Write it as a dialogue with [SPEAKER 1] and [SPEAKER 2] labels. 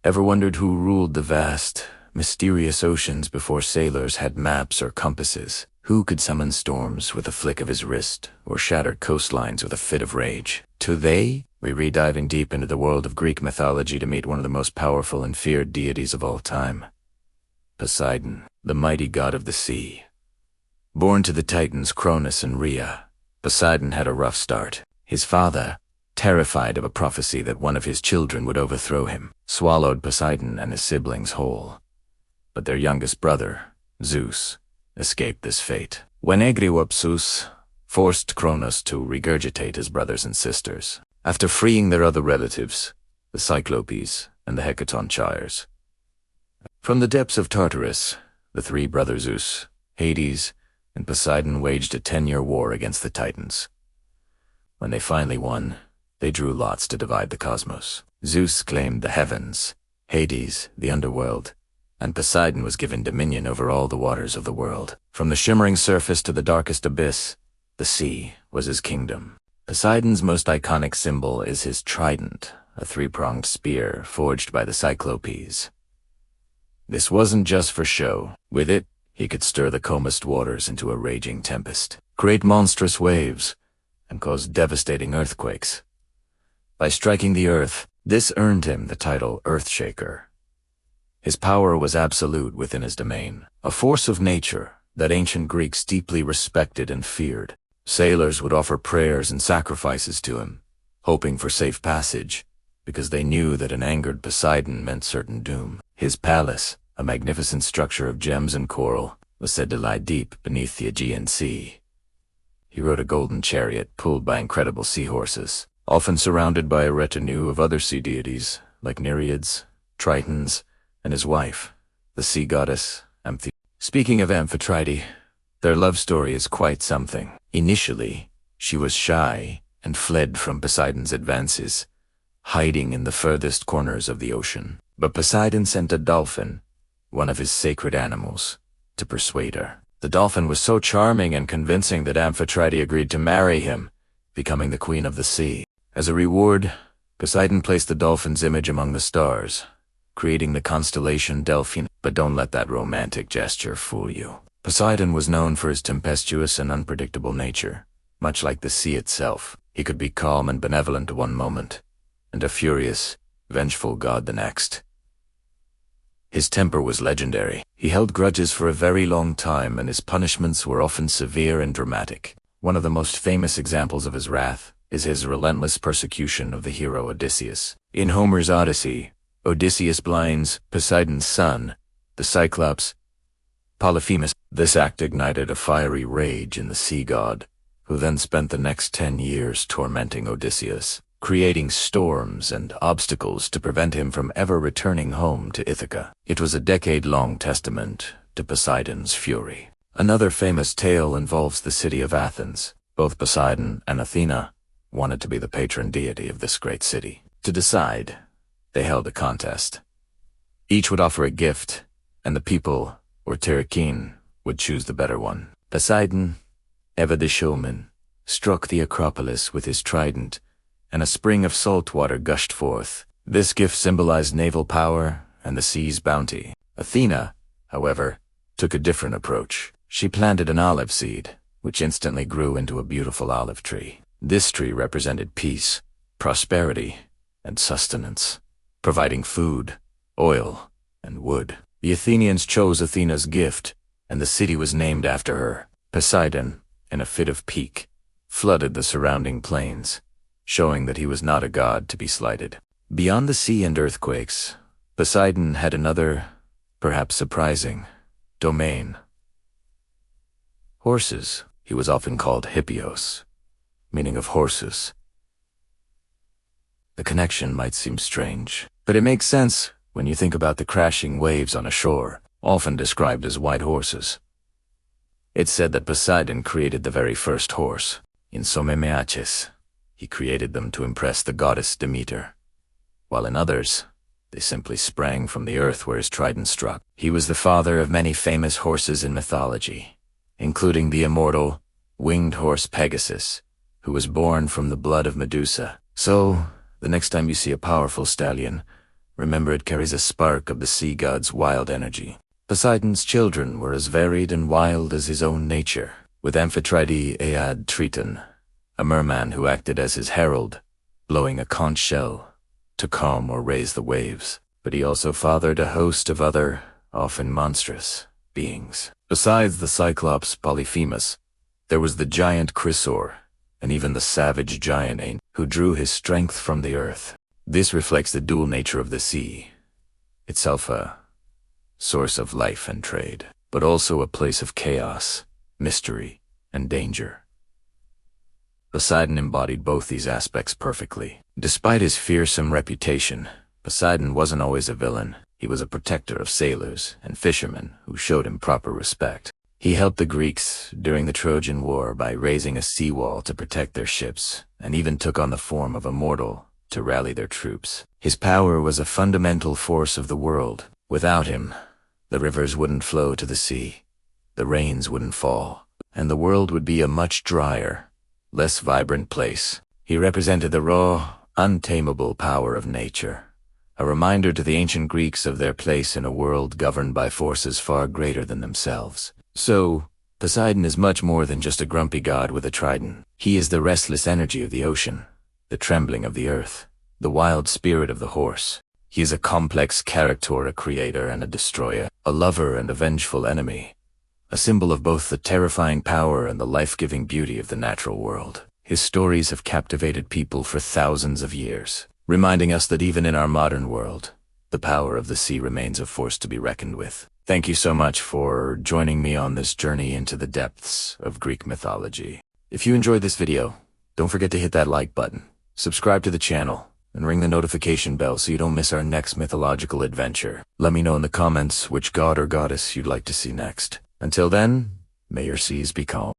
[SPEAKER 1] Ever wondered who ruled the vast, mysterious oceans before sailors had maps or compasses? Who could summon storms with a flick of his wrist, or shatter coastlines with a fit of rage? Today, we re-diving deep into the world of Greek mythology to meet one of the most powerful and feared deities of all time. Poseidon, the mighty god of the sea. Born to the Titans Cronus and Rhea, Poseidon had a rough start. His father, terrified of a prophecy that one of his children would overthrow him, swallowed Poseidon and his siblings whole. But their youngest brother, Zeus, escaped this fate. When Zeus forced Cronus to regurgitate his brothers and sisters, after freeing their other relatives, the Cyclopes and the Hecatonchires. From the depths of Tartarus, the three brothers Zeus, Hades, and Poseidon waged a 10-year war against the Titans. When they finally won, they drew lots to divide the cosmos. Zeus claimed the heavens, Hades the underworld, and Poseidon was given dominion over all the waters of the world. From the shimmering surface to the darkest abyss, the sea was his kingdom. Poseidon's most iconic symbol is his trident, a three-pronged spear forged by the Cyclopes. This wasn't just for show. With it, he could stir the calmest waters into a raging tempest, create monstrous waves, and cause devastating earthquakes. By striking the earth, this earned him the title Earthshaker. His power was absolute within his domain, a force of nature that ancient Greeks deeply respected and feared. Sailors would offer prayers and sacrifices to him, hoping for safe passage, because they knew that an angered Poseidon meant certain doom. His palace, a magnificent structure of gems and coral, was said to lie deep beneath the Aegean Sea. He rode a golden chariot pulled by incredible seahorses, often surrounded by a retinue of other sea deities like Nereids, Tritons, and his wife, the sea goddess Amphitrite. Speaking of Amphitrite, their love story is quite something. Initially, she was shy and fled from Poseidon's advances, hiding in the furthest corners of the ocean. But Poseidon sent a dolphin, one of his sacred animals, to persuade her. The dolphin was so charming and convincing that Amphitrite agreed to marry him, becoming the queen of the sea. As a reward, Poseidon placed the dolphin's image among the stars, creating the constellation Delphi. But don't let that romantic gesture fool you. Poseidon was known for his tempestuous and unpredictable nature. Much like the sea itself, he could be calm and benevolent one moment, and a furious, vengeful god the next. His temper was legendary. He held grudges for a very long time, and his punishments were often severe and dramatic. One of the most famous examples of his wrath is his relentless persecution of the hero Odysseus. In Homer's Odyssey, Odysseus blinds Poseidon's son, the Cyclops, Polyphemus. This act ignited a fiery rage in the sea god, who then spent the next 10 years tormenting Odysseus, creating storms and obstacles to prevent him from ever returning home to Ithaca. It was a decade-long testament to Poseidon's fury. Another famous tale involves the city of Athens. Both Poseidon and Athena wanted to be the patron deity of this great city. To decide, they held a contest. Each would offer a gift, and the people, or Terrakin, would choose the better one. Poseidon, ever the showman, struck the Acropolis with his trident, and a spring of salt water gushed forth. This gift symbolized naval power and the sea's bounty. Athena, however, took a different approach. She planted an olive seed, which instantly grew into a beautiful olive tree. This tree represented peace, prosperity, and sustenance, providing food, oil, and wood. The Athenians chose Athena's gift, and the city was named after her. Poseidon, in a fit of pique, flooded the surrounding plains, showing that he was not a god to be slighted. Beyond the sea and earthquakes, Poseidon had another, perhaps surprising, domain. Horses. He was often called Hippios, meaning of horses. The connection might seem strange, but it makes sense when you think about the crashing waves on a shore, often described as white horses. It's said that Poseidon created the very first horse. In Somemeaches, he created them to impress the goddess Demeter, while in others, they simply sprang from the earth where his trident struck. He was the father of many famous horses in mythology, including the immortal, winged horse Pegasus, who was born from the blood of Medusa. So, the next time you see a powerful stallion, Remember, it carries a spark of the sea god's wild energy. Poseidon's children were as varied and wild as his own nature, with Amphitrite Triton, a merman who acted as his herald, blowing a conch shell to calm or raise the waves. But he also fathered a host of other, often monstrous, beings. Besides the Cyclops Polyphemus, there was the giant Chrysaor, and even the savage giant Ain, who drew his strength from the earth. This reflects the dual nature of the sea, itself a source of life and trade, but also a place of chaos, mystery, and danger. Poseidon embodied both these aspects perfectly. Despite his fearsome reputation, Poseidon wasn't always a villain. He was a protector of sailors and fishermen who showed him proper respect. He helped the Greeks during the Trojan War by raising a seawall to protect their ships, and even took on the form of a mortal to rally their troops. His power was a fundamental force of the world. Without him, the rivers wouldn't flow to the sea, the rains wouldn't fall, and the world would be a much drier, less vibrant place. He represented the raw, untamable power of nature, a reminder to the ancient Greeks of their place in a world governed by forces far greater than themselves. So, Poseidon is much more than just a grumpy god with a trident. He is the restless energy of the ocean, the trembling of the earth, the wild spirit of the horse. He is a complex character, a creator and a destroyer, a lover and a vengeful enemy, a symbol of both the terrifying power and the life-giving beauty of the natural world. His stories have captivated people for thousands of years, reminding us that even in our modern world, the power of the sea remains a force to be reckoned with. Thank you so much for joining me on this journey into the depths of Greek mythology. If you enjoyed this video, don't forget to hit that like button, subscribe to the channel, and ring the notification bell so you don't miss our next mythological adventure. Let me know in the comments which god or goddess you'd like to see next. Until then, may your seas be calm.